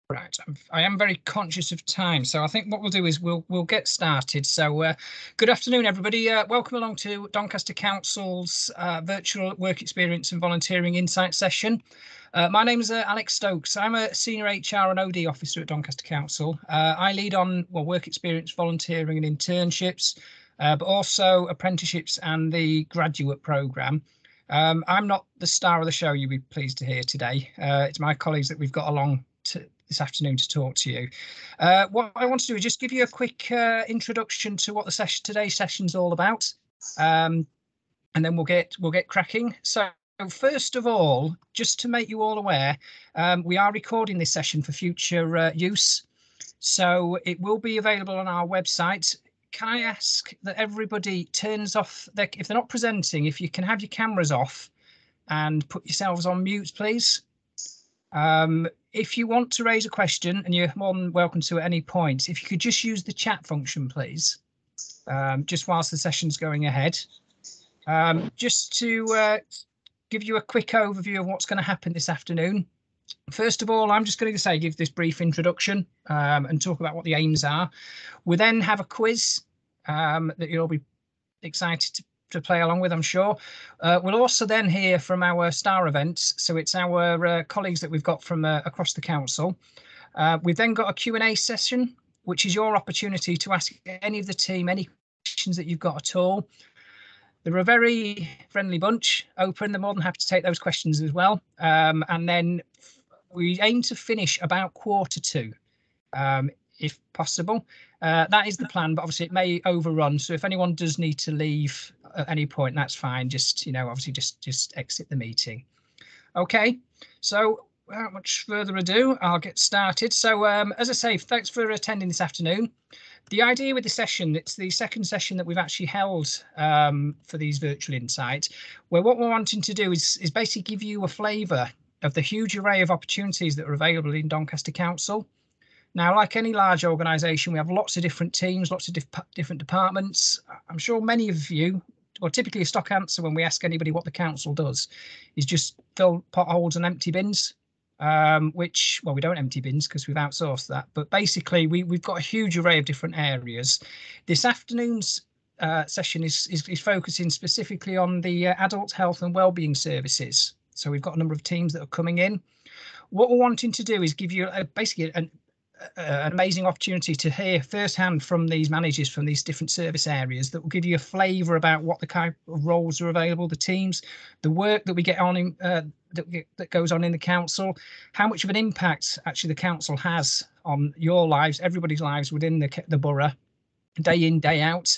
Right, I am very conscious of time, so I think what we'll do is we'll get started. So, good afternoon, everybody. Welcome along to Doncaster Council's virtual work experience and volunteering insight session. My name is Alex Stokes. I'm a senior HR and OD officer at Doncaster Council. I lead on work experience, volunteering, and internships, but also apprenticeships and the graduate programme. I'm not the star of the show, you'll be pleased to hear today. It's my colleagues that we've got along this afternoon to talk to you. What I want to do is just give you a quick introduction to what the today's session's all about, and then we'll get cracking. So first of all, just to make you all aware, we are recording this session for future use, so it will be available on our website. Can I ask that everybody turns off if they're not presenting, if you can have your cameras off and put yourselves on mute, please. If you want to raise a question, and you're more than welcome to at any point, if you could just use the chat function, please, just whilst the session's going ahead. Just to give you a quick overview of what's going to happen this afternoon. First of all, I'm just going to give this brief introduction and talk about what the aims are. We then have a quiz that you'll be excited to play along with, I'm sure. We'll also then hear from our star events, so it's our colleagues that we've got from across the council. We've then got a Q&A session, which is your opportunity to ask any of the team any questions that you've got at all. They're a very friendly bunch, open. They're more than happy to take those questions as well. And then we aim to finish about 1:45, if possible. That is the plan, but obviously it may overrun. So if anyone does need to leave at any point, that's fine. Just, obviously just exit the meeting. Okay, so without much further ado, I'll get started. So as I say, thanks for attending this afternoon. The idea with the session, it's the second session that we've actually held for these virtual insights, where what we're wanting to do is basically give you a flavour of the huge array of opportunities that are available in Doncaster Council. Now, like any large organisation, we have lots of different teams, lots of different departments. I'm sure many of you, or typically a stock answer when we ask anybody what the council does, is just fill potholes and empty bins, which, well, we don't empty bins because we've outsourced that. But basically, we've got a huge array of different areas. This afternoon's session is focusing specifically on the adult health and wellbeing services. So we've got a number of teams that are coming in. What we're wanting to do is give you basically an amazing opportunity to hear firsthand from these managers from these different service areas that will give you a flavour about what the kind of roles are available, the teams, the work that we get on in, that goes on in the council, how much of an impact actually the council has on your lives, everybody's lives within the borough, day in, day out.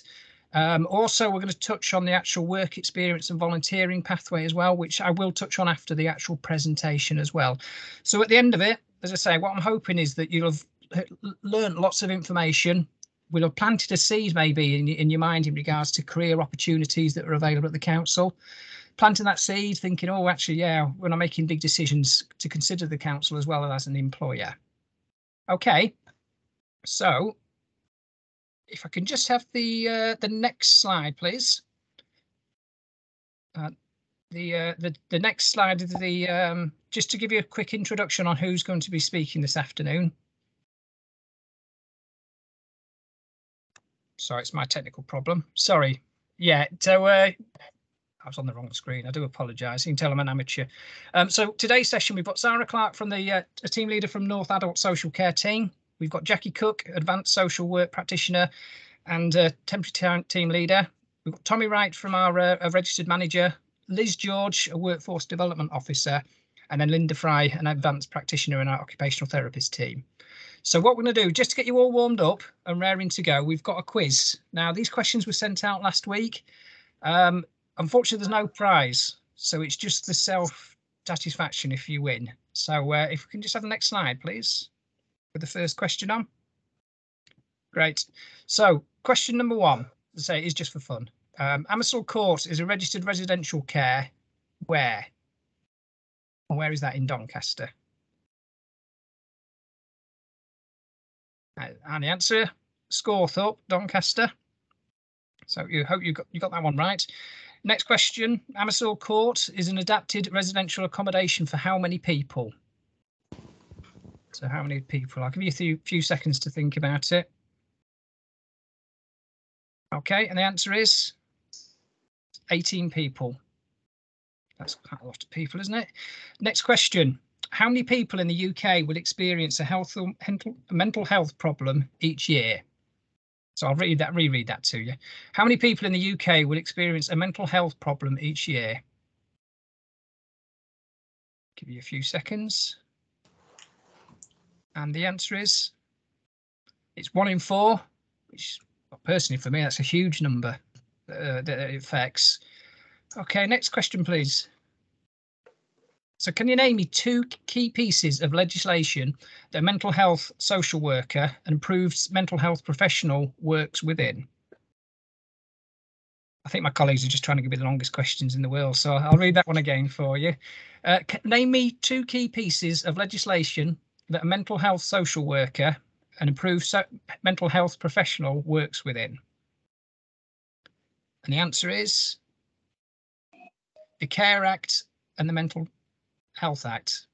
Also, we're going to touch on the actual work experience and volunteering pathway as well, which I will touch on after the actual presentation as well. So at the end of it, as I say, what I'm hoping is that you'll have learned lots of information. We'll have planted a seed maybe in your mind in regards to career opportunities that are available at the council. Planting that seed, thinking, oh, actually, yeah, when I'm making big decisions, to consider the council as well as an employer. Okay, so if I can just have the next slide, please. The next slide is the just to give you a quick introduction on who's going to be speaking this afternoon. Sorry, it's my technical problem. Sorry. Yeah, so I was on the wrong screen. I do apologise. You can tell I'm an amateur. So today's session, we've got Sarah Clark from the a team leader from North Adult Social Care team. We've got Jackie Cook, advanced social work practitioner and temporary team leader. We've got Tommy Wright from our registered manager, Liz George, a workforce development officer, and then Linda Fry, an advanced practitioner in our occupational therapist team. So what we're going to do, just to get you all warmed up and raring to go, we've got a quiz. Now, these questions were sent out last week. Unfortunately, there's no prize, so it's just the self-satisfaction if you win. So if we can just have the next slide, please, with the first question on. Great. So question number one, as I say, is just for fun. Amersall Court is a registered residential care. Where? Where is that in Doncaster? And the answer, Scorthorpe, Doncaster. So you hope you got that one right. Next question, Amersall Court is an adapted residential accommodation for how many people? So how many people? I'll give you a few seconds to think about it. Okay, and the answer is 18 people. That's quite a lot of people, isn't it? Next question. How many people in the UK will experience a mental health problem each year? So I'll reread that to you. How many people in the UK will experience a mental health problem each year? Give you a few seconds. And the answer is, it's 1 in 4, which personally for me, that's a huge number that it affects. Okay, next question, please. So can you name me 2 key pieces of legislation that a mental health social worker and approved mental health professional works within? I think my colleagues are just trying to give me the longest questions in the world, so I'll read that one again for you. Name me 2 key pieces of legislation that a mental health social worker and approved mental health professional works within. And the answer is the Care Act and the Mental Health Act.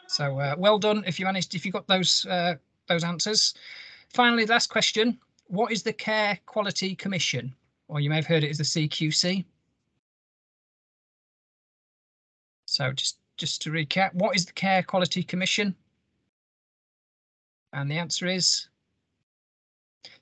So well done if you got those answers. Finally, the last question. What is the Care Quality Commission? Or you may have heard it as the CQC. So just to recap, what is the Care Quality Commission? And the answer is,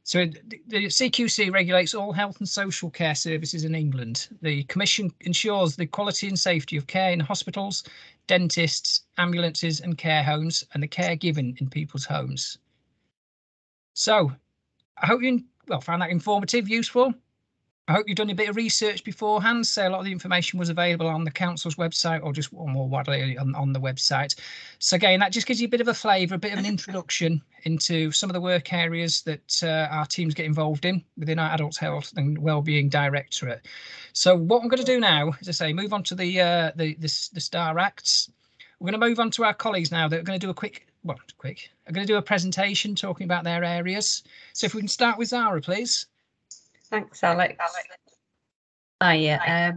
so the CQC regulates all health and social care services in England. The Commission ensures the quality and safety of care in hospitals, dentists, ambulances and care homes, and the care given in people's homes. So I hope you found that informative, useful. I hope you've done a bit of research beforehand, so a lot of the information was available on the council's website or just more widely on the website. So again, that just gives you a bit of a flavour, a bit of an introduction into some of the work areas that our teams get involved in within our Adult Health and Wellbeing Directorate. So what I'm going to do now, as I say, move on to the STAR Acts. We're going to move on to our colleagues now that are going to do I'm going to do a presentation talking about their areas. So if we can start with Zara, please. Thanks, Alex. I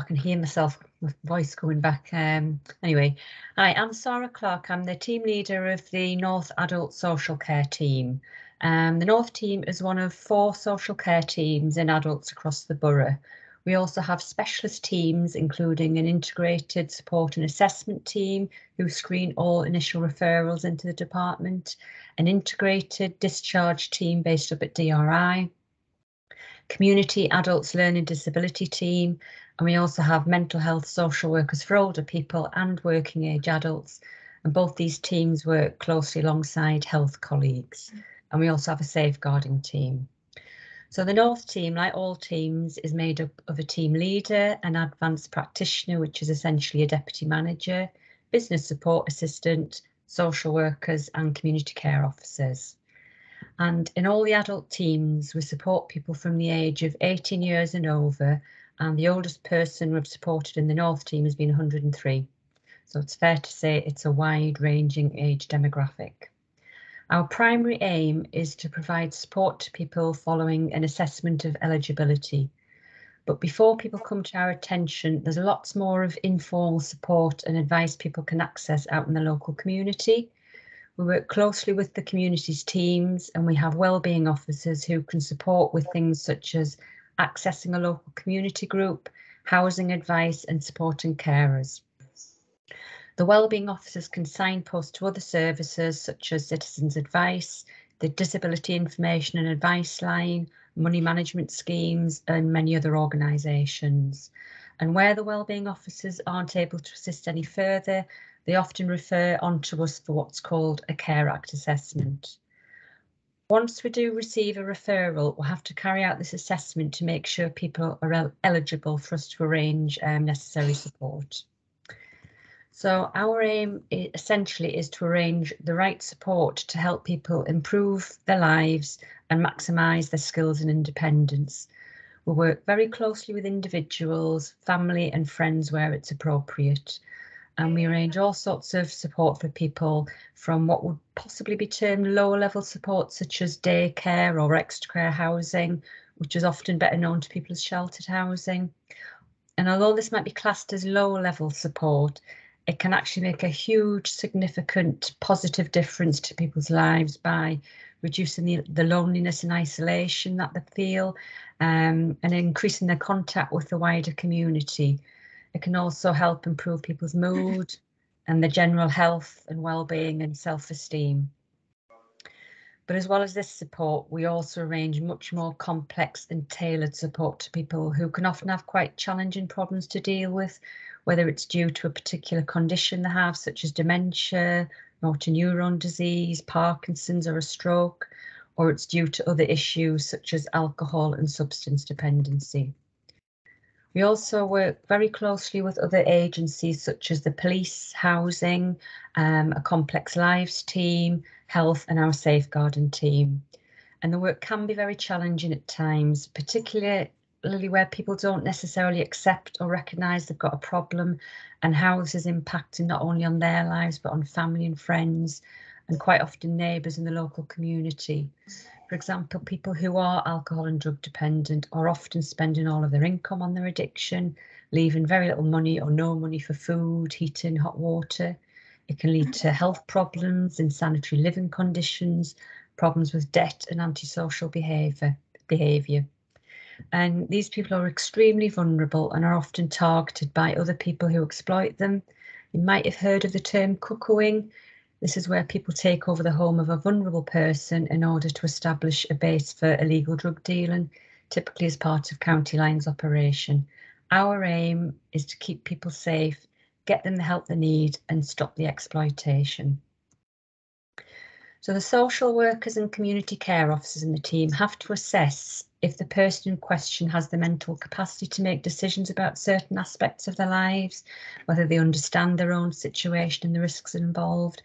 can hear myself, my voice going back. Anyway, hi, I'm Sarah Clark. I'm the team leader of the North Adult Social Care team. The North team is one of 4 social care teams in adults across the borough. We also have specialist teams, including an integrated support and assessment team who screen all initial referrals into the department, an integrated discharge team based up at DRI, community adults learning disability team, and we also have mental health social workers for older people and working age adults, and both these teams work closely alongside health colleagues, and we also have a safeguarding team. So the North team, like all teams, is made up of a team leader, an advanced practitioner, which is essentially a deputy manager, business support assistant, social workers and community care officers. And in all the adult teams, we support people from the age of 18 years and over, and the oldest person we've supported in the North team has been 103. So it's fair to say it's a wide-ranging age demographic. Our primary aim is to provide support to people following an assessment of eligibility. But before people come to our attention, there's lots more of informal support and advice people can access out in the local community. We work closely with the community's teams, and we have wellbeing officers who can support with things such as accessing a local community group, housing advice and supporting carers. The wellbeing officers can signpost to other services such as citizens advice, the disability information and advice line, money management schemes and many other organisations. And where the wellbeing officers aren't able to assist any further, they often refer on to us for what's called a Care Act assessment. Once we do receive a referral, we'll have to carry out this assessment to make sure people are eligible for us to arrange necessary support. So our aim essentially is to arrange the right support to help people improve their lives and maximise their skills and independence. We work very closely with individuals, family and friends where it's appropriate. And we arrange all sorts of support for people, from what would possibly be termed lower level support, such as daycare or extra care housing, which is often better known to people as sheltered housing. And although this might be classed as lower level support, it can actually make a huge, significant, positive difference to people's lives by reducing the loneliness and isolation that they feel, and increasing their contact with the wider community. It can also help improve people's mood and their general health and well-being and self-esteem. But as well as this support, we also arrange much more complex and tailored support to people who can often have quite challenging problems to deal with, whether it's due to a particular condition they have, such as dementia, motor neuron disease, Parkinson's, or a stroke, or it's due to other issues such as alcohol and substance dependency. We also work very closely with other agencies such as the police, housing, a complex lives team, health, and our safeguarding team. And the work can be very challenging at times, particularly where people don't necessarily accept or recognise they've got a problem, and how this is impacting not only on their lives but on family and friends, and quite often neighbours in the local community. For example, people who are alcohol and drug dependent are often spending all of their income on their addiction, leaving very little money or no money for food, heating, hot water. It can lead to health problems, insanitary living conditions, problems with debt and antisocial behaviour. And these people are extremely vulnerable and are often targeted by other people who exploit them. You might have heard of the term cuckooing. This is where people take over the home of a vulnerable person in order to establish a base for illegal drug dealing, typically as part of County Lines operation. Our aim is to keep people safe, get them the help they need, and stop the exploitation. So the social workers and community care officers in the team have to assess if the person in question has the mental capacity to make decisions about certain aspects of their lives, whether they understand their own situation and the risks involved.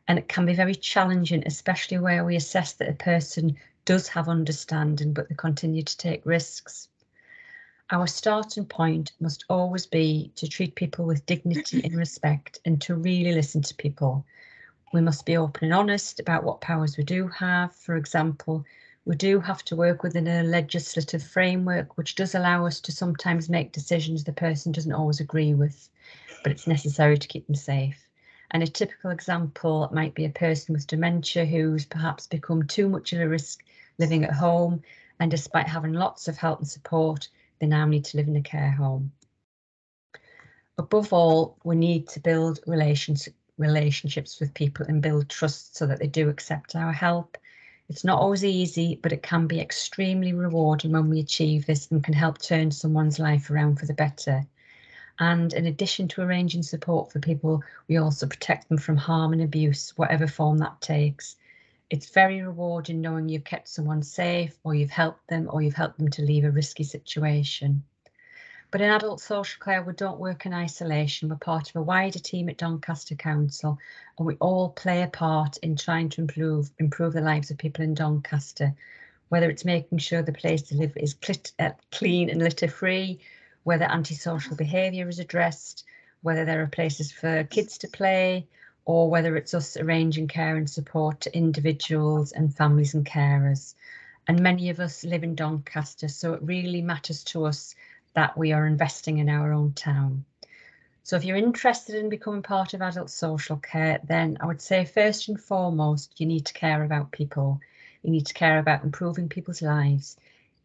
And it can be very challenging, especially where we assess that a person does have understanding, but they continue to take risks. Our starting point must always be to treat people with dignity and respect, and to really listen to people. We must be open and honest about what powers we do have. For example, we do have to work within a legislative framework, which does allow us to sometimes make decisions the person doesn't always agree with, but it's necessary to keep them safe. And a typical example might be a person with dementia who's perhaps become too much of a risk living at home, and despite having lots of help and support, they now need to live in a care home. Above all, we need to build relationships with people and build trust so that they do accept our help. It's not always easy, but it can be extremely rewarding when we achieve this and can help turn someone's life around for the better. And in addition to arranging support for people, we also protect them from harm and abuse, whatever form that takes. It's very rewarding knowing you've kept someone safe, or you've helped them to leave a risky situation. But in adult social care, we don't work in isolation. We're part of a wider team at Doncaster Council, and we all play a part in trying to improve the lives of people in Doncaster, whether it's making sure the place to live is clean and litter-free, whether antisocial behaviour is addressed, whether there are places for kids to play, or whether it's us arranging care and support to individuals and families and carers. And many of us live in Doncaster, so it really matters to us that we are investing in our own town. So if you're interested in becoming part of adult social care, then I would say first and foremost, you need to care about people. You need to care about improving people's lives.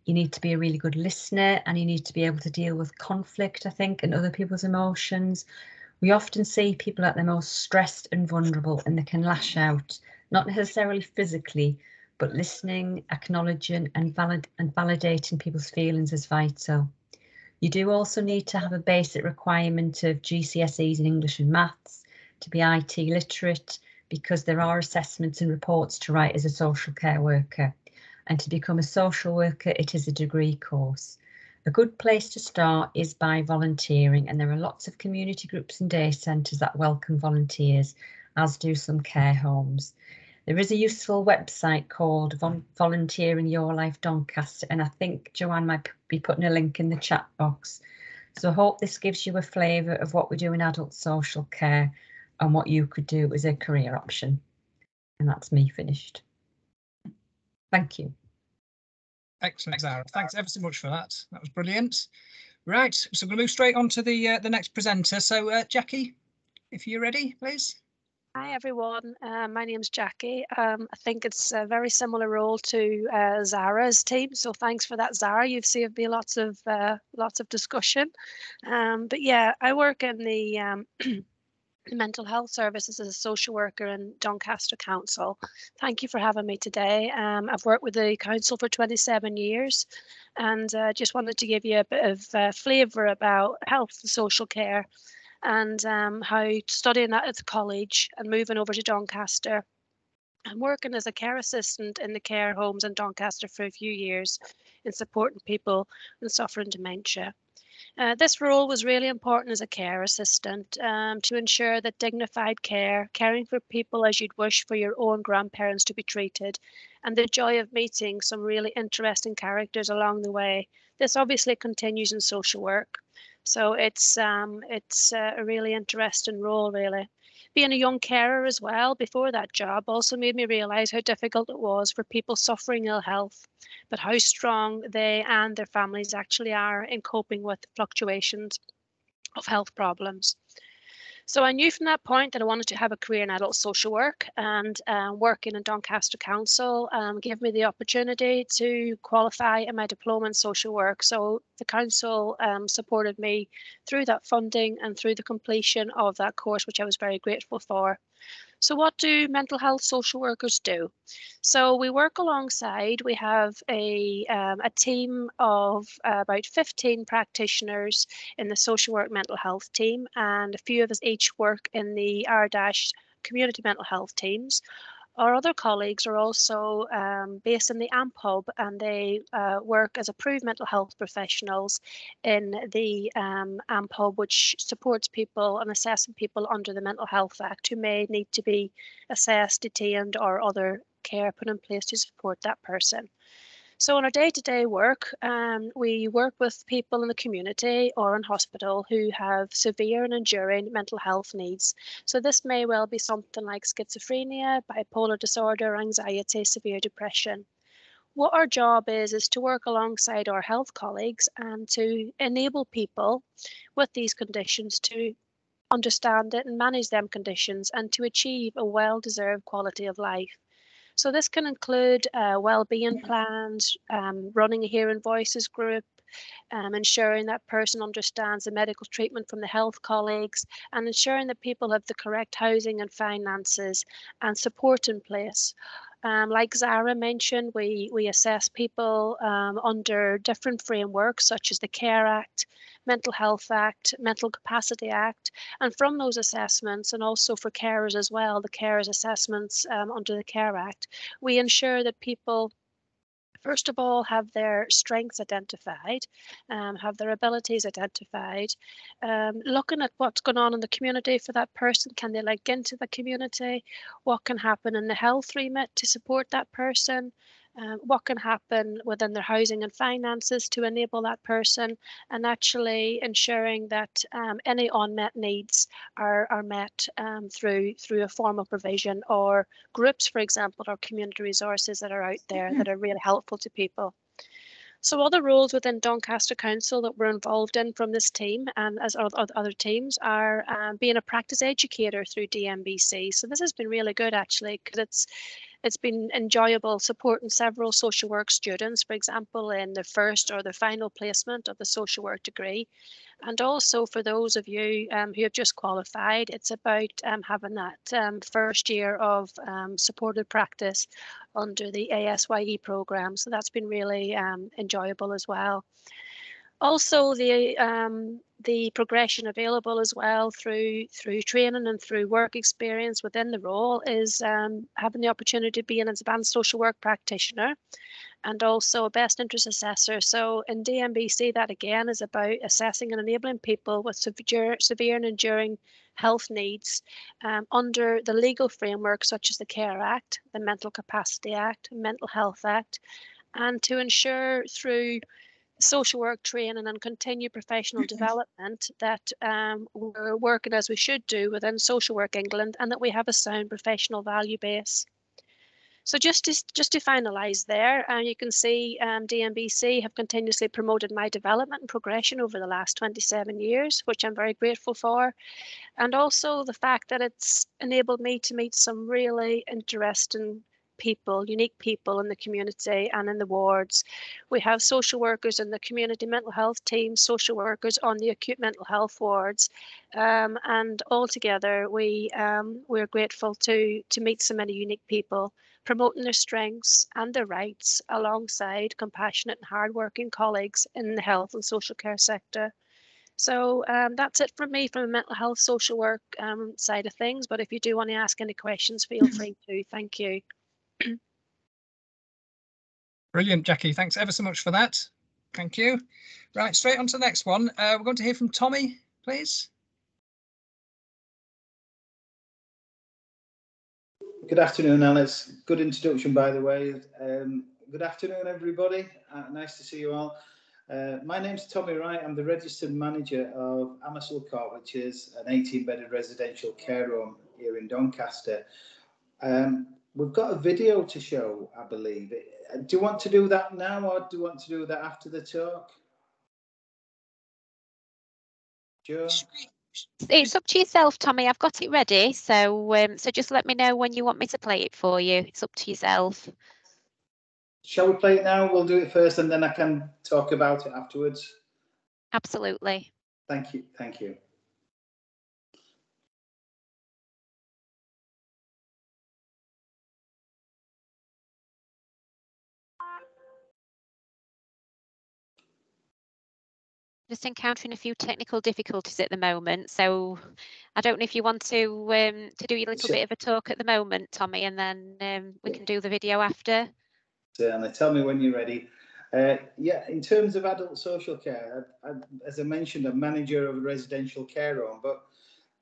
You need to be a really good listener, and you need to be able to deal with conflict, I think, and other people's emotions. We often see people at their most stressed and vulnerable, and they can lash out, not necessarily physically, but listening, acknowledging and validating people's feelings is vital. You do also need to have a basic requirement of GCSEs in English and maths, to be IT literate, because there are assessments and reports to write as a social care worker. And to become a social worker, it is a degree course. A good place to start is by volunteering, and there are lots of community groups and day centres that welcome volunteers, as do some care homes. There is a useful website called Volunteering Your Life Doncaster, and I think Joanne might be putting a link in the chat box. So I hope this gives you a flavour of what we do in adult social care and what you could do as a career option. And that's me finished. Thank you. Excellent, Zara. Thanks ever so much for that. That was brilliant. Right, so we're going to move straight on to the next presenter. So, Jackie, if you're ready, please. Hi everyone, my name's Jackie. I think it's a very similar role to Zara's team, so thanks for that, Zara. You've saved me lots of discussion. But yeah, I work in the mental health services as a social worker in Doncaster Council. Thank you for having me today. I've worked with the council for 27 years, and just wanted to give you a bit of flavour about health and social care, and how studying that at the college and moving over to Doncaster and working as a care assistant in the care homes in Doncaster for a few years in supporting people and suffering dementia. This role was really important as a care assistant, to ensure that dignified care, caring for people as you'd wish for your own grandparents to be treated, and the joy of meeting some really interesting characters along the way. This obviously continues in social work. So it's a really interesting role, really. Being a young carer as well before that job also made me realise how difficult it was for people suffering ill health, but how strong they and their families actually are in coping with the fluctuations of health problems. So I knew from that point that I wanted to have a career in adult social work, and working in Doncaster Council gave me the opportunity to qualify in my diploma in social work. So the council supported me through that funding and through the completion of that course, which I was very grateful for. So what do mental health social workers do? So we work alongside, we have a team of about 15 practitioners in the social work mental health team, and a few of us each work in the R-Dash community mental health teams. Our other colleagues are also based in the AMP Hub, and they work as approved mental health professionals in the AMP Hub, which supports people and assessing people under the Mental Health Act who may need to be assessed, detained, or other care put in place to support that person. So in our day-to-day work, we work with people in the community or in hospital who have severe and enduring mental health needs. So this may well be something like schizophrenia, bipolar disorder, anxiety, severe depression. What our job is to work alongside our health colleagues and to enable people with these conditions to understand it and manage them conditions and to achieve a well-deserved quality of life. So this can include well-being plans, running a hearing voices group, ensuring that person understands the medical treatment from the health colleagues, and ensuring that people have the correct housing and finances and support in place. Like Zara mentioned, we assess people under different frameworks such as the Care Act, Mental Health Act, Mental Capacity Act, and from those assessments, and also for carers as well, the carers assessments under the Care Act, we ensure that people first of all, have their strengths identified, have their abilities identified, looking at what's going on in the community for that person. Can they link into the community? What can happen in the health remit to support that person? What can happen within their housing and finances to enable that person, and actually ensuring that any unmet needs are met through a formal provision or groups, for example, or community resources that are out there that are really helpful to people. So other roles within Doncaster Council that we're involved in from this team and as other teams are being a practice educator through DMBC. So this has been really good actually, because it's been enjoyable supporting several social work students, for example, in their first or their final placement of the social work degree. And also for those of you who have just qualified, it's about having that first year of supported practice under the ASYE programme. So that's been really enjoyable as well. Also, the progression available as well through training and through work experience within the role is having the opportunity to be an advanced social work practitioner and also a best interest assessor. So in DMBC, that again is about assessing and enabling people with severe and enduring health needs under the legal framework such as the Care Act, the Mental Capacity Act, Mental Health Act, and to ensure through social work training and continued professional development that we're working as we should do within Social Work England, and that we have a sound professional value base. So just to finalise there, you can see DMBC have continuously promoted my development and progression over the last 27 years, which I'm very grateful for. And also the fact that it's enabled me to meet some really interesting people, unique people in the community and in the wards. We have social workers in the community mental health team, social workers on the acute mental health wards, and all together we're grateful to meet so many unique people, promoting their strengths and their rights alongside compassionate and hardworking colleagues in the health and social care sector. So that's it from me from the mental health social work side of things. But if you do want to ask any questions, feel free to. Thank you. Brilliant, Jackie. Thanks ever so much for that. Thank you. Right, straight on to the next one. We're going to hear from Tommy, please. Good afternoon, Alice. Good introduction, by the way. Good afternoon, everybody. Nice to see you all. My name's Tommy Wright. I'm the registered manager of Untitled Chapter, which is an 18-bedded residential care home here in Doncaster. We've got a video to show, I believe. Do you want to do that now, or do you want to do that after the talk? Sure. It's up to yourself, Tommy. I've got it ready, so so just let me know when you want me to play it for you. It's up to yourself. Shall we play it now? We'll do it first, and then I can talk about it afterwards. Absolutely. Thank you. Thank you. Just encountering a few technical difficulties at the moment, so I don't know if you want to do a little bit of a talk at the moment, Tommy, and then we can do the video after. Certainly. Tell me when you're ready. Yeah, in terms of adult social care, as I mentioned, I'm manager of a residential care home, but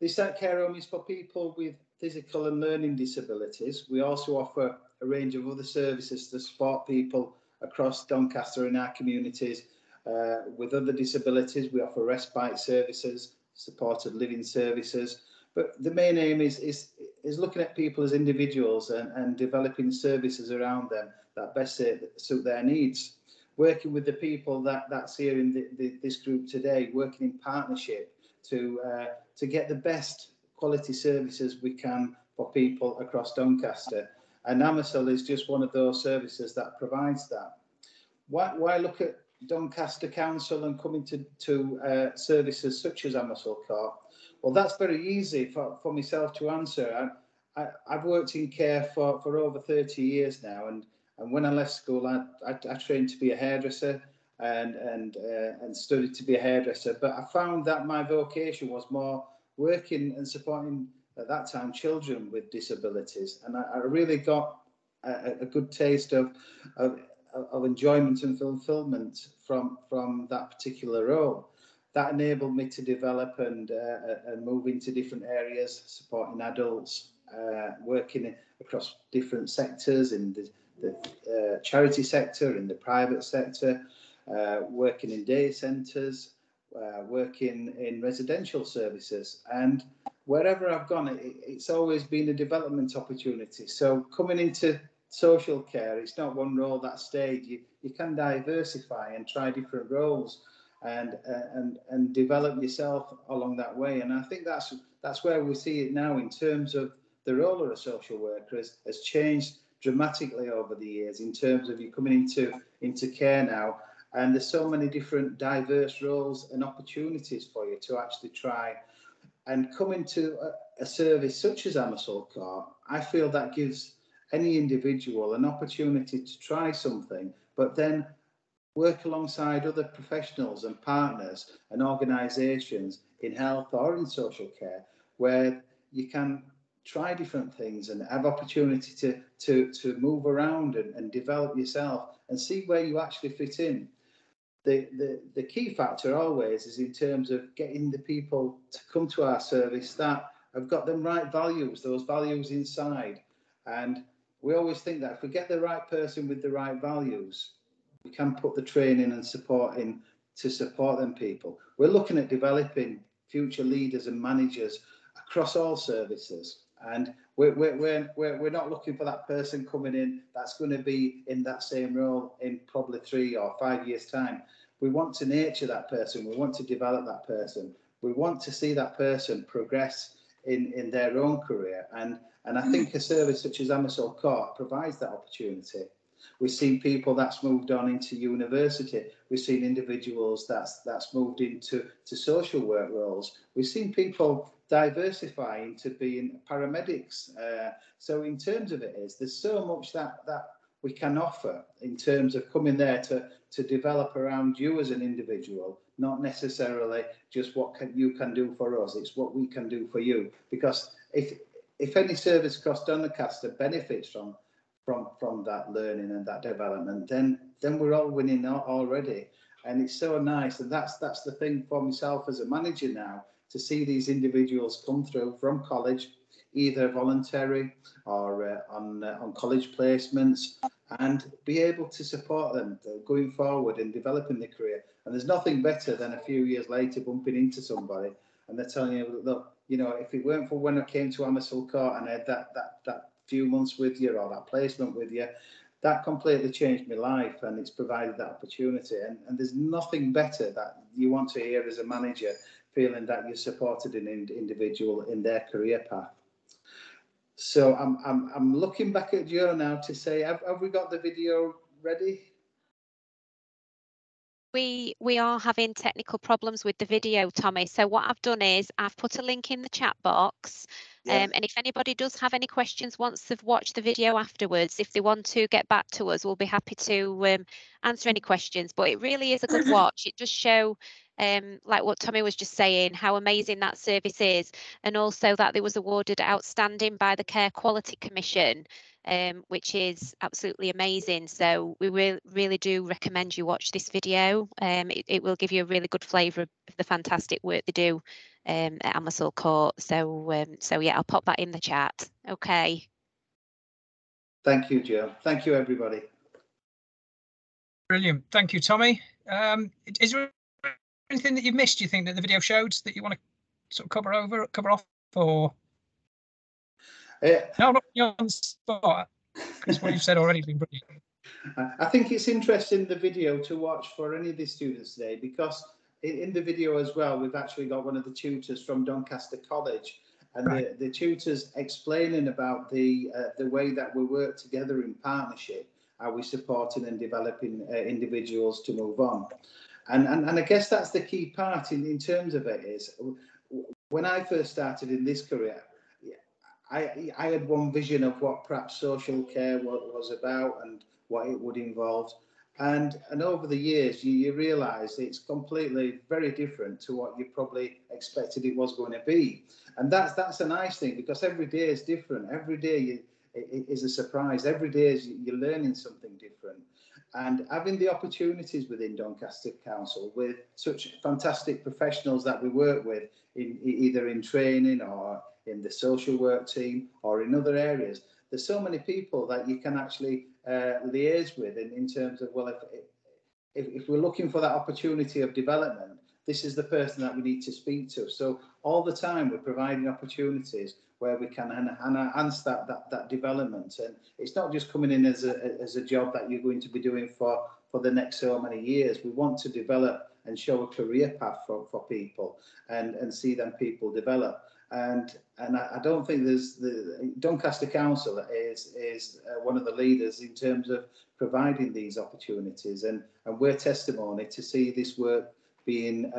this care home is for people with physical and learning disabilities. We also offer a range of other services to support people across Doncaster and our communities with other disabilities. We offer respite services, supported living services, but the main aim is looking at people as individuals and developing services around them that best suit their needs. Working with the people that's here in this group today, working in partnership to get the best quality services we can for people across Doncaster. And AMASL is just one of those services that provides that. Why look at Doncaster Council and coming to services such as AMASL Corp? Well, that's very easy for myself to answer. I've worked in care for over 30 years now, and when I left school, I trained to be a hairdresser and studied to be a hairdresser. But I found that my vocation was more working and supporting, at that time, children with disabilities, and I really got a good taste of enjoyment and fulfilment from that particular role. That enabled me to develop and move into different areas, supporting adults, working across different sectors in the charity sector, in the private sector, working in day centres, working in residential services. And wherever I've gone, it's always been a development opportunity. So coming into social care, it's not one role that stayed. You can diversify and try different roles and develop yourself along that way. And I think that's where we see it now in terms of the role of a social worker has changed dramatically over the years in terms of you coming into care now. And there's so many different diverse roles and opportunities for you to actually try. And coming to a service such as AMASL Corp, I feel that gives any individual an opportunity to try something, but then work alongside other professionals and partners and organisations in health or in social care, where you can try different things and have opportunity to move around and develop yourself and see where you actually fit in. The key factor always is in terms of getting the people to come to our service that have got them right values, those values inside. And we always think that if we get the right person with the right values, we can put the training and support in to support them people. We're looking at developing future leaders and managers across all services. And we're not looking for that person coming in that's going to be in that same role in probably 3 or 5 years' time. We want to nurture that person. We want to develop that person. We want to see that person progress in their own career. And I think a service such as Amersfoort Court provides that opportunity. We've seen people that's moved on into university. We've seen individuals that's moved into social work roles. We've seen people diversify into being paramedics. So in terms of there's so much that we can offer in terms of coming there to develop around you as an individual, not necessarily just what you can do for us. It's what we can do for you. Because if any service across Doncaster benefits from that learning and that development, then we're all winning already. And it's so nice. And that's the thing for myself as a manager now, to see these individuals come through from college, either voluntary or on college placements, and be able to support them going forward and developing their career. And there's nothing better than a few years later bumping into somebody and they're telling you, look, you know, if it weren't for when I came to Amersfoort Court and I had that few months with you or that placement with you, that completely changed my life, and it's provided that opportunity. And there's nothing better that you want to hear as a manager, feeling that you supported an individual in their career path. So I'm looking back at Joe now to say, have we got the video ready? We are having technical problems with the video, Tommy. So what I've done is I've put a link in the chat box. And if anybody does have any questions once they've watched the video afterwards, if they want to get back to us, we'll be happy to answer any questions. But it really is a good watch. It does show, like what Tommy was just saying, how amazing that service is, and also that they was awarded outstanding by the Care Quality Commission, which is absolutely amazing. So we really do recommend you watch this video. It will give you a really good flavour of the fantastic work they do at Amersfoort Court. So yeah, I'll pop that in the chat. Okay. Thank you, Joe. Thank you, everybody. Brilliant. Thank you, Tommy. Is there anything that you've missed, do you think, that the video showed that you want to sort of cover off, or? No, not on the spot, because what you've said already has been brilliant. I think it's interesting, the video, to watch for any of the students today, because in the video as well, we've actually got one of the tutors from Doncaster College, and the tutors explaining about the way that we work together in partnership, how we're supporting and developing individuals to move on. And I guess that's the key part in terms of it is, when I first started in this career, I had one vision of what perhaps social care was about and what it would involve. And over the years, you realise it's completely very different to what you probably expected it was going to be. And that's a nice thing, because every day is different. Every day is a surprise. Every day you're learning something different. And having the opportunities within Doncaster Council with such fantastic professionals that we work with, either in training or in the social work team or in other areas, there's so many people that you can actually liaise with in terms of, well, if we're looking for that opportunity of development, this is the person that we need to speak to. So all the time we're providing opportunities where we can enhance that development. And it's not just coming in as a job that you're going to be doing for the next so many years. We want to develop and show a career path for people and see them people develop. And I don't think the Doncaster Council is one of the leaders in terms of providing these opportunities, and we're testimony to see this work being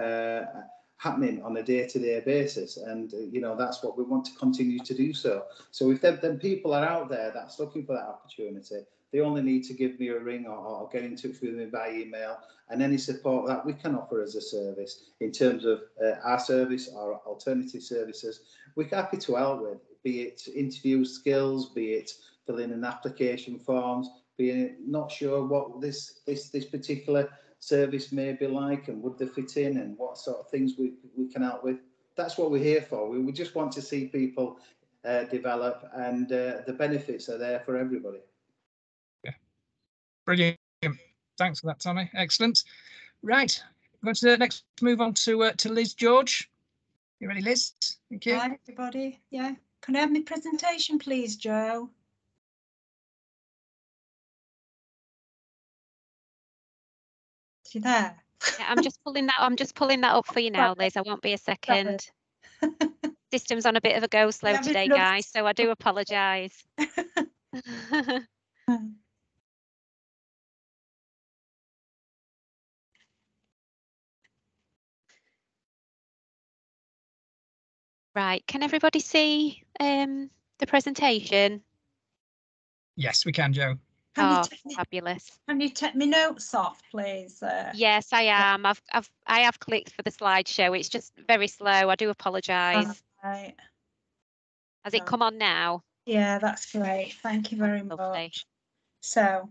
happening on a day-to-day basis, and you know, that's what we want to continue to do. So if then people are out there that's looking for that opportunity, they only need to give me a ring or get in touch with me by email, and any support that we can offer as a service in terms of our service or alternative services, we're happy to help with, be it interview skills, be it filling in application forms, being not sure what this particular service may be like and would they fit in, and what sort of things we can help with. That's what we're here for. We just want to see people develop, and the benefits are there for everybody. Yeah, brilliant. Thanks for that, Tommy. Excellent. Right, we're going to move on to Liz George. You ready, Liz? Thank you. Hi, everybody. Yeah, Can I have my presentation, please, Jo? Is she there? Yeah, I'm just pulling that up for you now, Liz. I won't be a second. System's on a bit of a go slow today, guys, so I do apologise. Right, can everybody see the presentation? Yes, we can, Jo. Fabulous. Can you take me notes off, please? Yes, I am. I have clicked for the slideshow. It's just very slow. I do apologise. Right. Has it come on now? Yeah, that's great. Thank you very Lovely. much. So,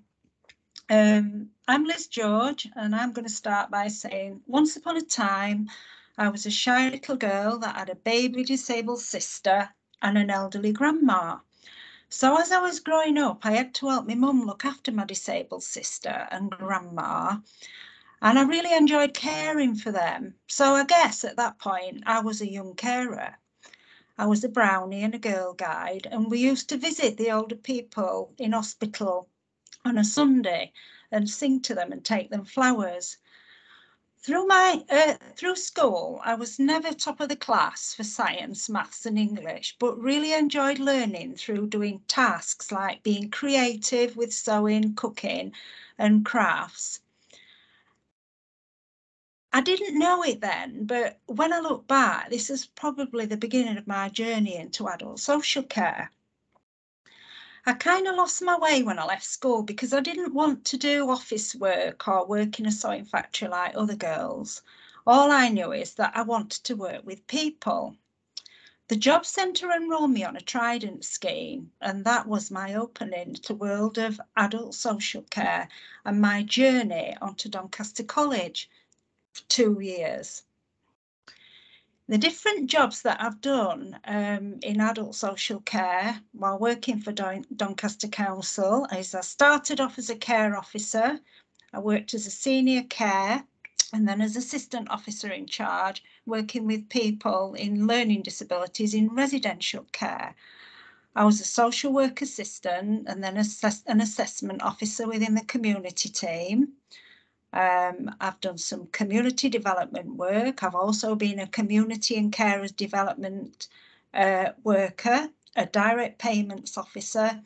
I'm Liz George, and I'm going to start by saying, once upon a time, I was a shy little girl that had a baby disabled sister and an elderly grandma. So as I was growing up, I had to help my mum look after my disabled sister and grandma, and I really enjoyed caring for them. So I guess at that point, I was a young carer. I was a brownie and a girl guide, and we used to visit the older people in hospital on a Sunday and sing to them and take them flowers. Through school, I was never top of the class for science, maths and English, but really enjoyed learning through doing tasks like being creative with sewing, cooking and crafts. I didn't know it then, but when I look back, this is probably the beginning of my journey into adult social care. I kind of lost my way when I left school because I didn't want to do office work or work in a sewing factory like other girls. All I knew is that I wanted to work with people. The job centre enrolled me on a Trident scheme, and that was my opening to the world of adult social care and my journey onto Doncaster College for 2 years. The different jobs that I've done in adult social care while working for Doncaster Council is I started off as a care officer. I worked as a senior care and then as assistant officer in charge, working with people in learning disabilities in residential care. I was a social work assistant and then an assessment officer within the community team. I've done some community development work. I've also been a community and carers development worker, a direct payments officer,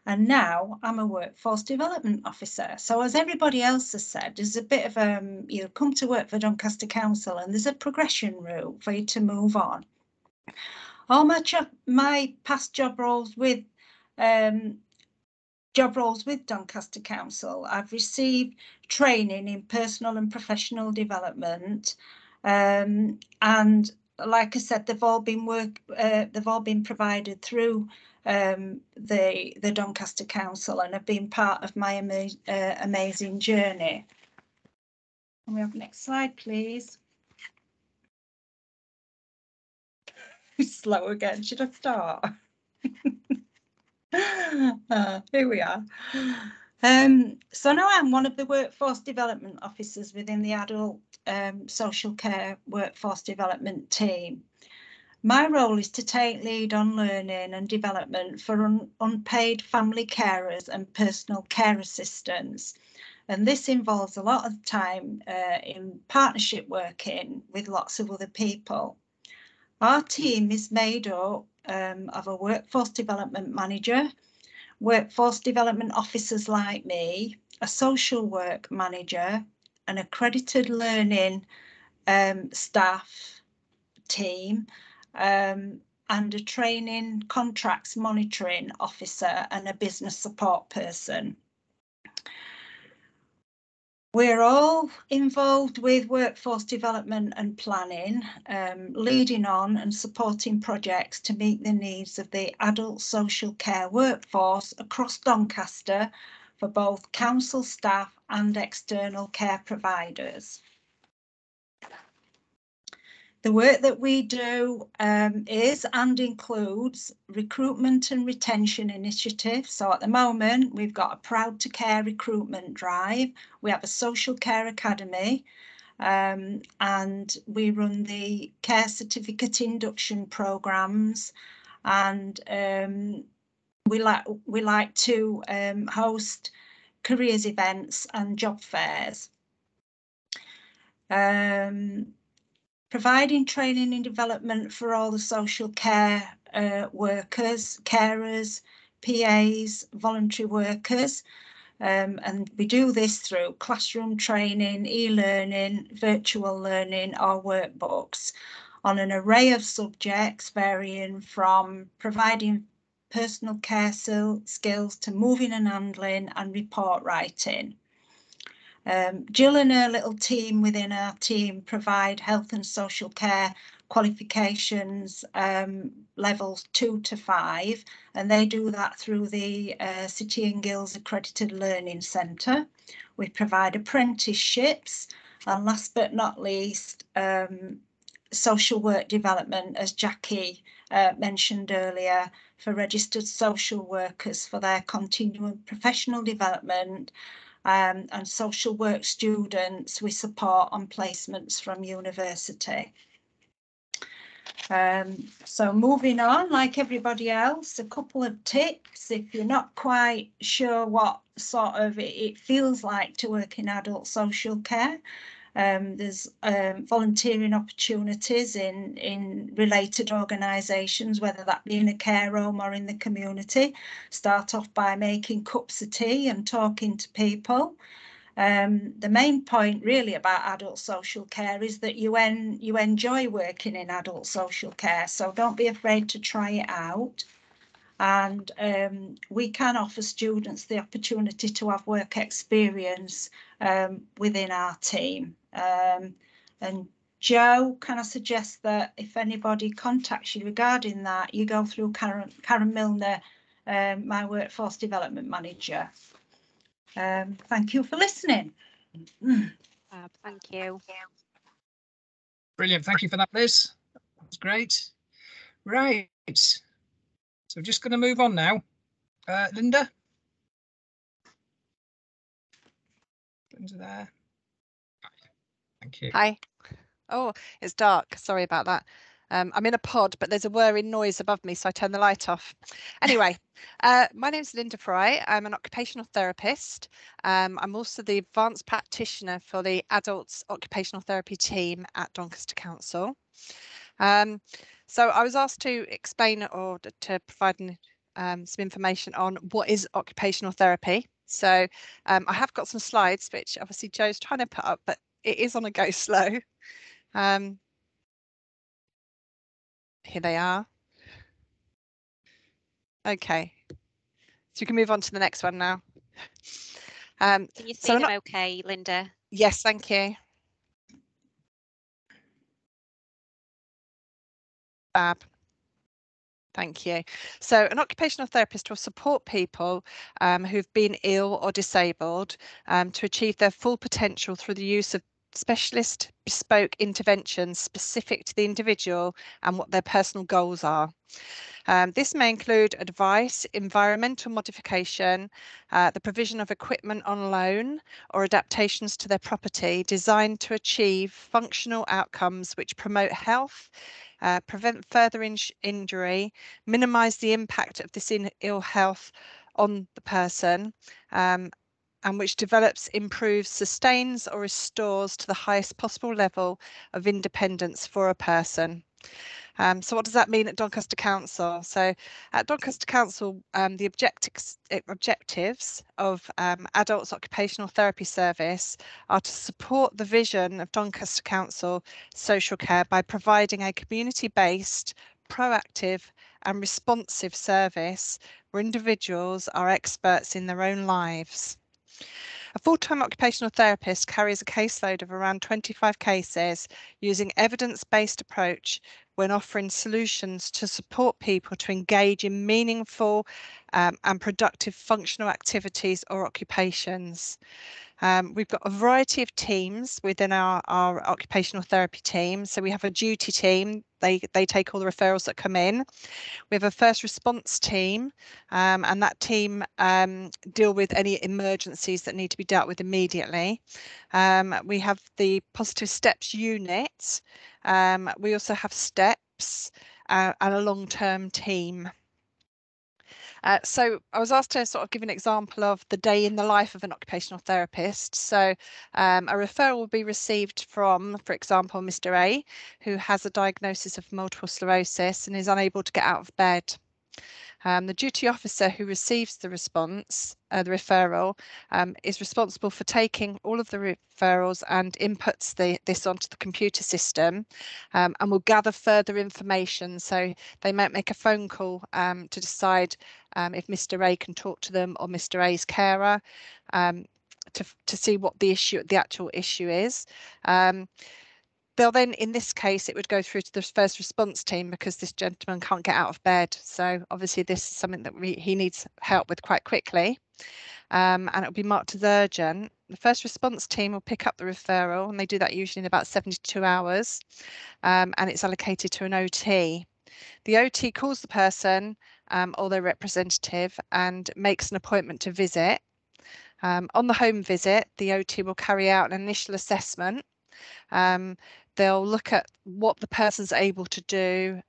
and now I'm a workforce development officer. So as everybody else has said, there's a bit of you come to work for Doncaster Council and there's a progression route for you to move on. All my past job roles with Doncaster Council, I've received training in personal and professional development, and like I said, they've all been provided through the Doncaster Council and have been part of my amazing journey. Can we have the next slide, please? Slow again. Should I start? Here we are. So now I'm one of the workforce development officers within the adult social care workforce development team. My role is to take lead on learning and development for unpaid family carers and personal care assistants. And this involves a lot of time in partnership working with lots of other people. Our team is made up of a workforce development manager, workforce development officers like me, a social work manager, an accredited learning staff team, and a training contracts monitoring officer and a business support person. We're all involved with workforce development and planning, leading on and supporting projects to meet the needs of the adult social care workforce across Doncaster for both council staff and external care providers. The work that we do is and includes recruitment and retention initiatives. So at the moment, we've got a Proud to Care recruitment drive. We have a social care academy, and we run the care certificate induction programs. and we like to host careers events and job fairs. Providing training and development for all the social care workers, carers, PAs, voluntary workers. And we do this through classroom training, e-learning, virtual learning or workbooks on an array of subjects varying from providing personal care skills to moving and handling and report writing. Jill and her little team within our team provide health and social care qualifications levels 2 to 5, and they do that through the City and Guilds Accredited Learning Centre. We provide apprenticeships, and last but not least, social work development, as Jackie mentioned earlier, for registered social workers for their continuing professional development. And social work students we support on placements from university. So moving on, like everybody else, a couple of tips if you're not quite sure what sort of it feels like to work in adult social care. There's volunteering opportunities in related organisations, whether that be in a care home or in the community. Start off by making cups of tea and talking to people. The main point really about adult social care is that you enjoy working in adult social care, so don't be afraid to try it out. And we can offer students the opportunity to have work experience within our team. And Joe, can I suggest that if anybody contacts you regarding that, you go through Karen Milner, my workforce development manager. Thank you for listening. Thank you. Brilliant. Thank you for that, Liz. That's great. Right. So just going to move on now. Linda. Linda there. Thank you. Hi. Oh, it's dark. Sorry about that. I'm in a pod, but there's a whirring noise above me, so I turn the light off. Anyway, my name's Linda Fry. I'm an occupational therapist. I'm also the advanced practitioner for the adults occupational therapy team at Doncaster Council. So I was asked to explain or to provide some information on what is occupational therapy. So I have got some slides, which obviously Joe's trying to put up, but it is on a go slow. Here they are. Okay, so you can move on to the next one now. Can you see them okay, Linda? Yes, thank you. Fab. Thank you. So an occupational therapist will support people who've been ill or disabled to achieve their full potential through the use of specialist bespoke interventions specific to the individual and what their personal goals are. This may include advice, environmental modification, the provision of equipment on loan or adaptations to their property designed to achieve functional outcomes which promote health, prevent further injury, minimise the impact of this ill health on the person, and which develops, improves, sustains or restores to the highest possible level of independence for a person. So what does that mean at Doncaster Council? So at Doncaster Council, the objectives of Adults Occupational Therapy Service are to support the vision of Doncaster Council social care by providing a community-based, proactive and responsive service where individuals are experts in their own lives. A full-time occupational therapist carries a caseload of around 25 cases using evidence-based approach when offering solutions to support people to engage in meaningful and productive functional activities or occupations. We've got a variety of teams within our occupational therapy team. So we have a duty team. They take all the referrals that come in. We have a first response team, and that team deal with any emergencies that need to be dealt with immediately. We have the positive steps unit. We also have steps, and a long-term team. So I was asked to sort of give an example of the day in the life of an occupational therapist. So a referral will be received from, for example, Mr. A, who has a diagnosis of multiple sclerosis and is unable to get out of bed. The duty officer who receives the response, the referral, is responsible for taking all of the referrals and inputs this onto the computer system, and will gather further information. So they might make a phone call to decide if Mr. A can talk to them or Mr. A's carer, to see what the actual issue is. They'll then, in this case, it would go through to the first response team because this gentleman can't get out of bed. So obviously this is something that he needs help with quite quickly, and it'll be marked as urgent. The first response team will pick up the referral, and they do that usually in about 72 hours, and it's allocated to an OT. The OT calls the person or their representative and makes an appointment to visit. On the home visit, the OT will carry out an initial assessment. They'll look at what the person's able to do,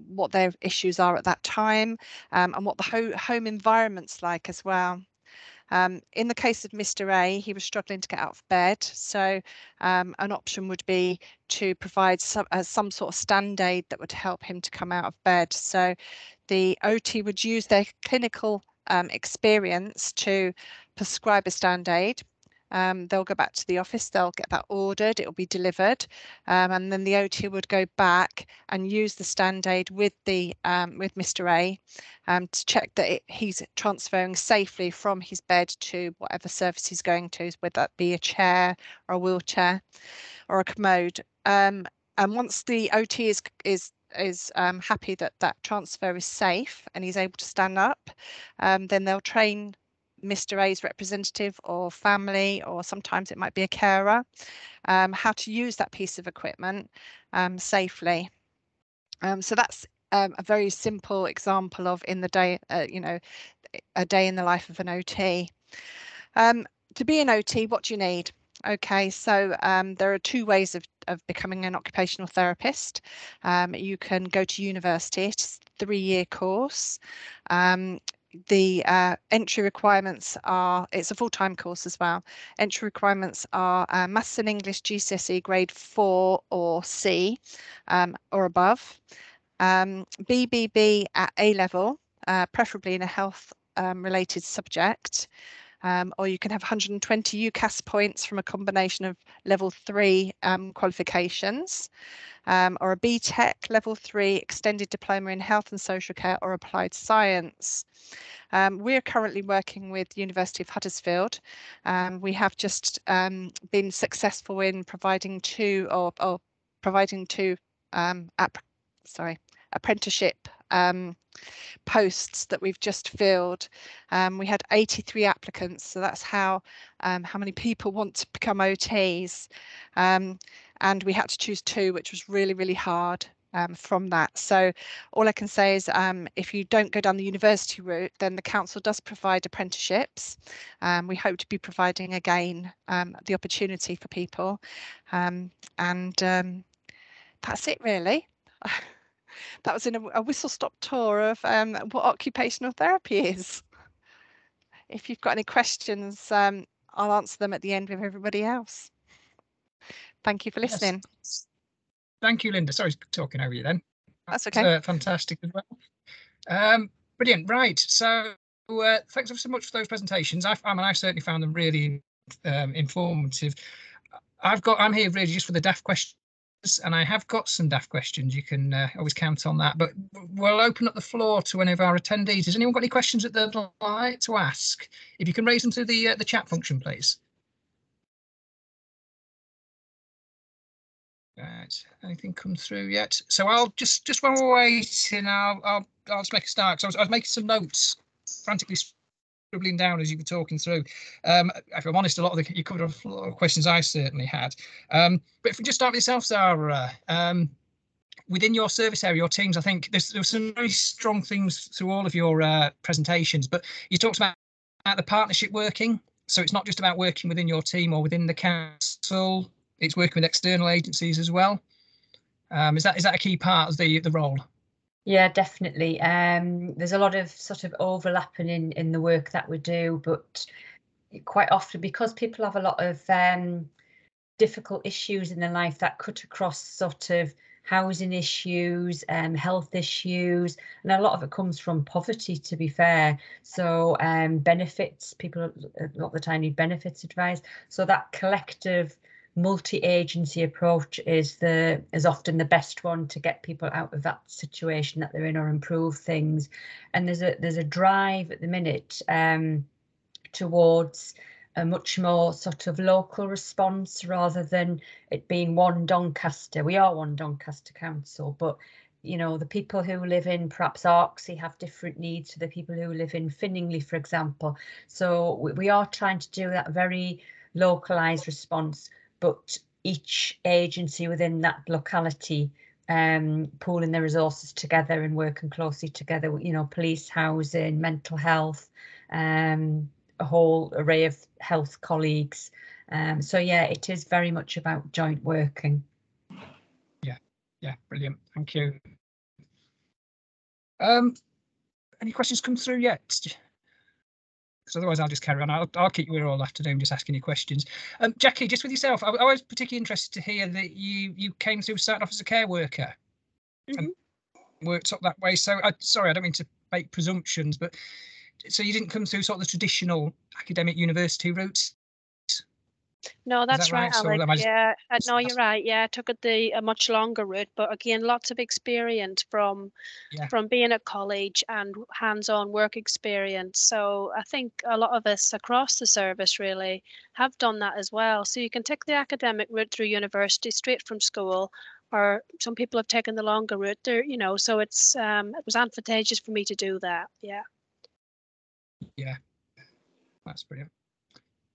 what their issues are at that time, and what the home environment's like as well. In the case of Mr. A, he was struggling to get out of bed, so an option would be to provide some sort of stand aid that would help him to come out of bed. So the OT would use their clinical experience to prescribe a stand aid. They'll go back to the office, they'll get that ordered, it will be delivered, and then the OT would go back and use the stand aid with Mr. A to check that he's transferring safely from his bed to whatever service he's going to, whether that be a chair or a wheelchair or a commode. And once the OT is happy that that transfer is safe and he's able to stand up, then they'll train Mr. A's representative or family, or sometimes it might be a carer, how to use that piece of equipment safely. So that's a very simple example of in the day, a day in the life of an OT. To be an OT, what do you need? Okay, so there are two ways of becoming an occupational therapist. You can go to university, it's a 3-year course. The entry requirements are, it's a full-time course as well. Entry requirements are Maths and English GCSE grade 4 or C or above. BBB at A level, preferably in a health related subject. Or you can have 120 UCAS points from a combination of level 3 qualifications, or a BTEC level 3 extended diploma in health and social care or applied science. We're currently working with the University of Huddersfield. We have just been successful in providing two apprenticeship posts that we've just filled. We had 83 applicants, so that's how many people want to become OTs, and we had to choose 2, which was really, really hard from that. So all I can say is if you don't go down the university route, then the council does provide apprenticeships. We hope to be providing again the opportunity for people, and that's it really. That was in a whistle-stop tour of what occupational therapy is. If you've got any questions, I'll answer them at the end with everybody else. Thank you for listening. Yes. Thank you, Linda. Sorry for talking over you then. That's okay. Fantastic as well. Brilliant. Right. So thanks so much for those presentations. I certainly found them really informative. I'm here really just for the daft questions, and I have got some daft questions. You can always count on that, but we'll open up the floor to any of our attendees. Has anyone got any questions that they'd like to ask? If you can raise them through the chat function, please. Right, anything come through yet? So I'll just while we're waiting, I'll just make a start. So I was making some notes, frantically scribbling down as you were talking through. If I'm honest, you covered a lot of questions I certainly had. But if we just start with yourself, Zara, within your service area, your teams, I think there were some very strong things through all of your presentations. But you talked about the partnership working. So it's not just about working within your team or within the council. It's working with external agencies as well. Is that a key part of the role? Yeah, definitely. There's a lot of sort of overlapping in the work that we do, but quite often, because people have a lot of difficult issues in their life that cut across sort of housing issues, health issues, and a lot of it comes from poverty, to be fair. So benefits, people a lot of the time need benefits advice. So that collective multi-agency approach is often the best one to get people out of that situation that they're in or improve things. And there's a drive at the minute towards a much more sort of local response rather than it being one Doncaster. We are one Doncaster council, but you know, the people who live in perhaps Arksey have different needs to the people who live in Finningley, for example. So we are trying to do that very localised response, but each agency within that locality pooling their resources together and working closely together, you know, police, housing, mental health, a whole array of health colleagues. So yeah, it is very much about joint working. Yeah, brilliant. Thank you. Any questions come through yet? Because otherwise I'll just carry on. I'll keep you here all afternoon just asking you questions. Jackie, just with yourself, I was particularly interested to hear that you came through starting off as a care worker and worked up that way. So sorry, I don't mean to make presumptions, but so you didn't come through sort of the traditional academic university routes? No, that's right, So Alex. Yeah, no, you're right. Yeah, I took a much longer route, but again, lots of experience from being at college and hands-on work experience. So I think a lot of us across the service really have done that as well. So you can take the academic route through university straight from school, or some people have taken the longer route there, you know, so it's it was advantageous for me to do that. Yeah. Yeah, that's brilliant.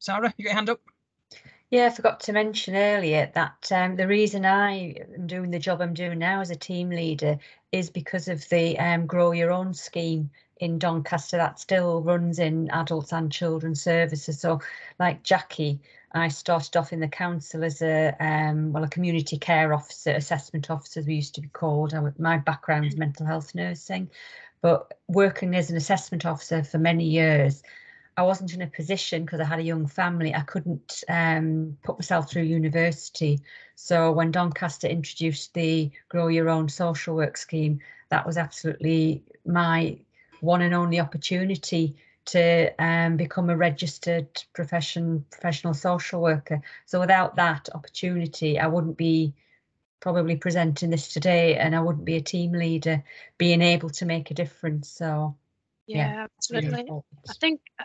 Sarah, you got your hand up? Yeah, I forgot to mention earlier that the reason I am doing the job I'm doing now as a team leader is because of the Grow Your Own scheme in Doncaster that still runs in adults and children's services. So like Jackie, I started off in the council as a community care officer, assessment officer, as we used to be called. My background is mental health nursing, but working as an assessment officer for many years, I wasn't in a position, because I had a young family, I couldn't put myself through university. So when Doncaster introduced the Grow Your Own social work scheme, that was absolutely my one and only opportunity to become a registered professional social worker. So without that opportunity, I wouldn't be probably presenting this today, and I wouldn't be a team leader being able to make a difference. So yeah, absolutely. I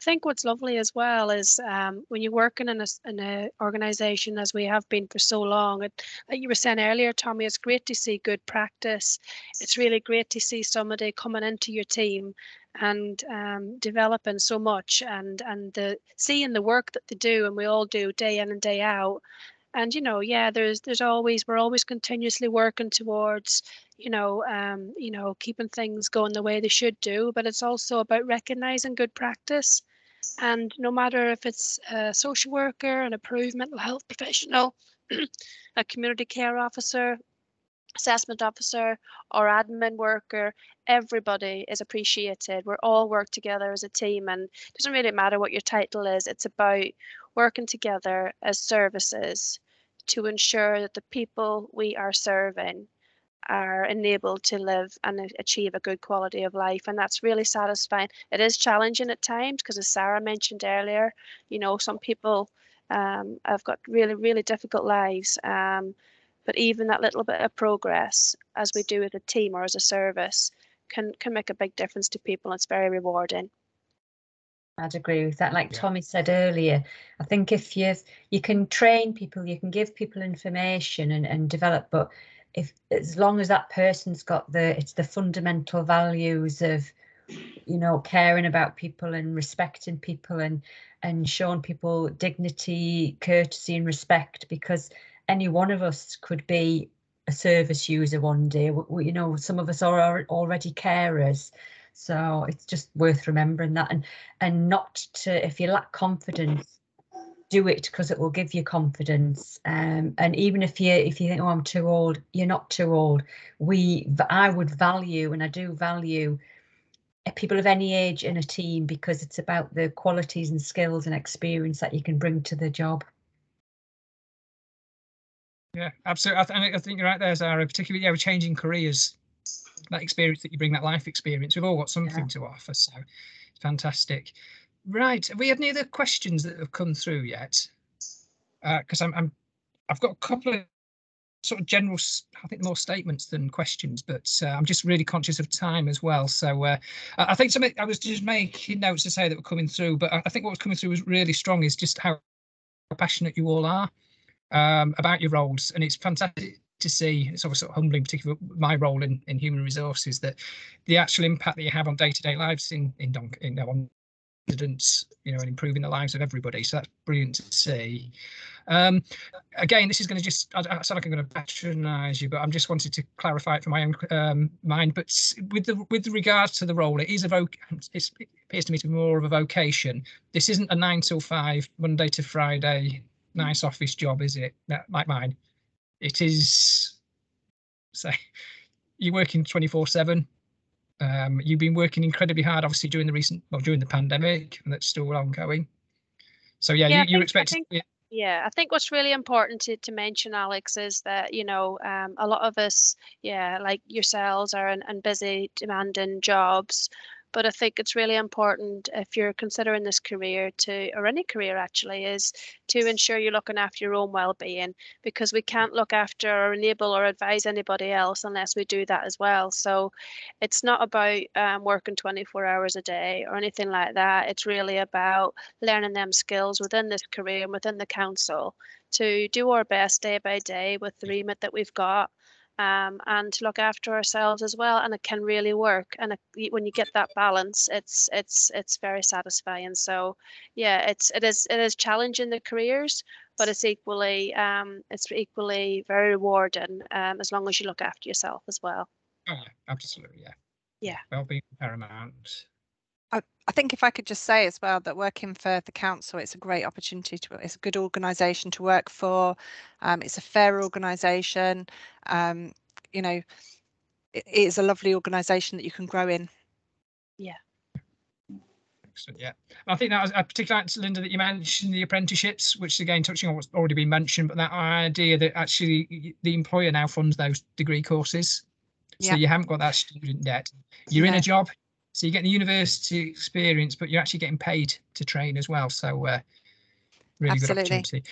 think what's lovely as well is when you're working in a organisation, as we have been for so long, like you were saying earlier, Tommy, it's great to see good practice. It's really great to see somebody coming into your team and developing so much, and seeing the work that they do, and we all do day in and day out. And you know, yeah, we're always continuously working towards, keeping things going the way they should do. But it's also about recognizing good practice. And no matter if it's a social worker, an approved mental health professional, a community care officer, assessment officer, or admin worker, everybody is appreciated. We're all work together as a team, and it doesn't really matter what your title is. It's about working together as services to ensure that the people we are serving are enabled to live and achieve a good quality of life. And that's really satisfying. It is challenging at times, because as Sarah mentioned earlier, you know, some people have got really, really difficult lives. But even that little bit of progress, as we do as a team or as a service, can make a big difference to people. It's very rewarding. I'd agree with that. Like Tommy said earlier, I think if you can train people, you can give people information and develop, but if as long as that person's got it's the fundamental values of, you know, caring about people and respecting people and showing people dignity, courtesy and respect, because any one of us could be a service user one day. You know, some of us are already carers. So it's just worth remembering that, and not to, if you lack confidence, do it because it will give you confidence. And even if you think, oh, I'm too old, you're not too old. I would value, and I do value, people of any age in a team, because it's about the qualities and skills and experience that you can bring to the job. Yeah, absolutely. I think you're right there, Zara, particularly with changing careers, that experience that you bring, that life experience, we've all got something to offer, so it's fantastic. Right, have we had any other questions that have come through yet? Because I've got a couple of sort of general, I think more statements than questions, but I'm just really conscious of time as well. So I think I was just making notes to say that were coming through, but I think what was coming through was really strong is just how passionate you all are about your roles, and it's fantastic to see. It's obviously sort of humbling, particularly my role in human resources, that the actual impact that you have on day-to-day lives on residents, and improving the lives of everybody. So that's brilliant to see. Again, this is going to just, I sound like I'm going to patronise you, but I'm just wanted to clarify it for my own mind. But with regards to the role, it appears to me to be more of a vocation. This isn't a 9 till 5, Monday to Friday, nice office job, is it? Like mine. It is, say, you're working 24/7. You've been working incredibly hard, obviously, during the pandemic, and that's still ongoing. So yeah, you're expecting. Yeah, I think what's really important to mention, Alex, is that, a lot of us, like yourselves, are in busy, demanding jobs. But I think it's really important, if you're considering this career or any career actually, is to ensure you're looking after your own well-being, because we can't look after or enable or advise anybody else unless we do that as well. So it's not about working 24 hours a day or anything like that. It's really about learning them skills within this career and within the council to do our best day by day with the remit that we've got. And to look after ourselves as well, and it can really work. And when you get that balance, it's very satisfying. So yeah, it is challenging, the careers, but it's equally very rewarding, as long as you look after yourself as well. Oh, absolutely, yeah. Yeah. Well-being paramount. I think if I could just say as well that working for the council, it's a great opportunity it's a good organisation to work for. It's a fair organisation. It is a lovely organisation that you can grow in. Yeah. Excellent, yeah. I think that was particularly, Linda, that you mentioned the apprenticeships, which again, touching on what's already been mentioned, but that idea that actually the employer now funds those degree courses. So you haven't got that student debt. You're in a job, so you get the university experience, but you're actually getting paid to train as well. So really good opportunity.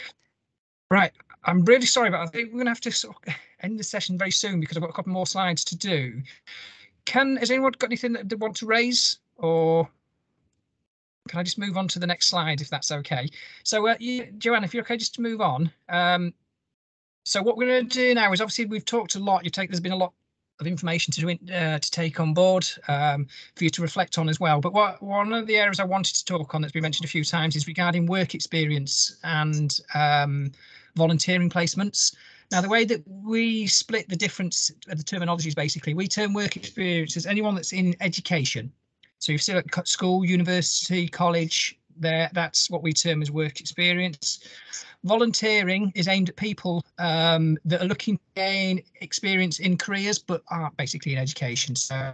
Right, I'm really sorry, but I think we're going to have to sort of end the session very soon, because I've got a couple more slides to do. Has anyone got anything that they want to raise, or can I just move on to the next slide, if that's okay? So Joanne, if you're okay just to move on. So what we're going to do now is, obviously we've talked a lot. There's been a lot of information to take on board for you to reflect on as well. But one of the areas I wanted to talk on that's been mentioned a few times is regarding work experience and volunteering placements. Now, the way that we split the difference of the terminologies, basically, we term work experience as anyone that's in education. So you've still at school, university, college, that's what we term as work experience. Volunteering is aimed at people that are looking to gain experience in careers but aren't basically in education. So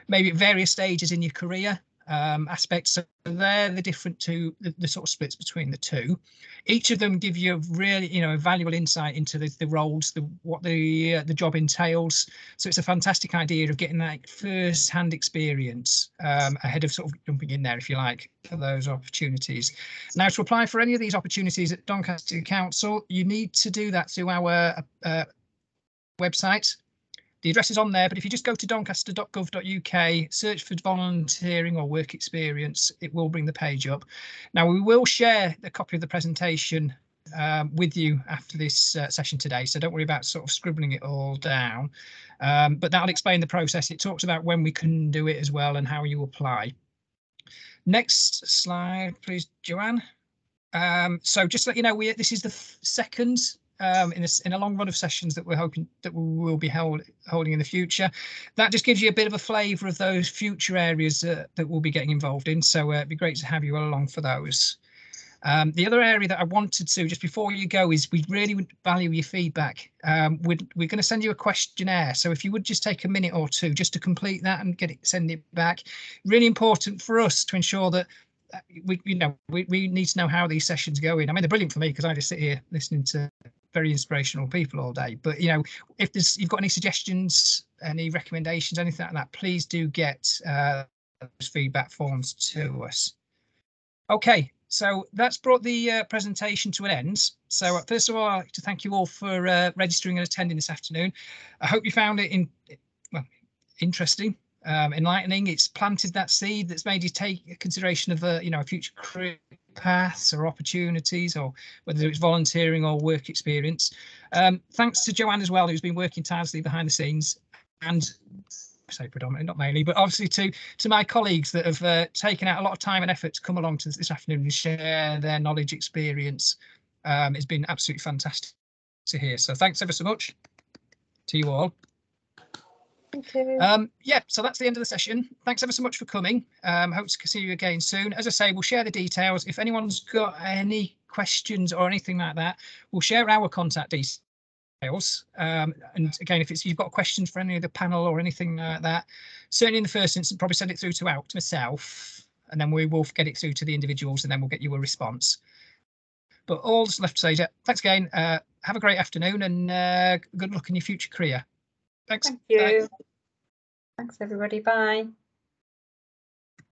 maybe at various stages in your career aspects. So they're the different the sort of splits between the two. Each of them give you a really a valuable insight into the roles, what the job entails. So it's a fantastic idea of getting that first-hand experience ahead of sort of jumping in there, if you like, for those opportunities. Now, to apply for any of these opportunities at Doncaster Council, you need to do that through our website. The address is on there, but if you just go to doncaster.gov.uk, search for volunteering or work experience, it will bring the page up. Now, we will share a copy of the presentation with you after this session today, so don't worry about sort of scribbling it all down. But that'll explain the process. It talks about when we can do it as well and how you apply. Next slide, please, Joanne. So just to let you know, this is the second in a long run of sessions that we're hoping that we will be holding in the future. That just gives you a bit of a flavour of those future areas that we'll be getting involved in. So it'd be great to have you all along for those. The other area that I wanted to, just before you go, is we really would value your feedback. We're going to send you a questionnaire, so if you would just take a minute or two just to complete that and send it back. Really important for us to ensure that we need to know how these sessions are going. I mean, they're brilliant for me because I just sit here listening to very inspirational people all day. But if you've got any suggestions, any recommendations, anything like that, please do get those feedback forms to us. Okay, so that's brought the presentation to an end. So first of all, I'd like to thank you all for registering and attending this afternoon. I hope you found it interesting, enlightening. It's planted that seed that's made you take consideration of future career paths or opportunities, or whether it's volunteering or work experience. Thanks to Joanne as well, who's been working tirelessly behind the scenes, and I say predominantly, not mainly, but obviously to my colleagues that have taken out a lot of time and effort to come along to this afternoon and share their knowledge, experience. It's been absolutely fantastic to hear. So thanks ever so much to you all. Thank you. Yeah, so that's the end of the session. Thanks ever so much for coming. Hope to see you again soon. As I say, we'll share the details. If anyone's got any questions or anything like that, we'll share our contact details. And again, if you've got questions for any of the panel or anything like that, certainly in the first instance, probably send it through to myself, and then we will get it through to the individuals, and then we'll get you a response. But all that's left to say is thanks again. Have a great afternoon, and good luck in your future career. Thanks. Thank you. Bye. Thanks, everybody. Bye.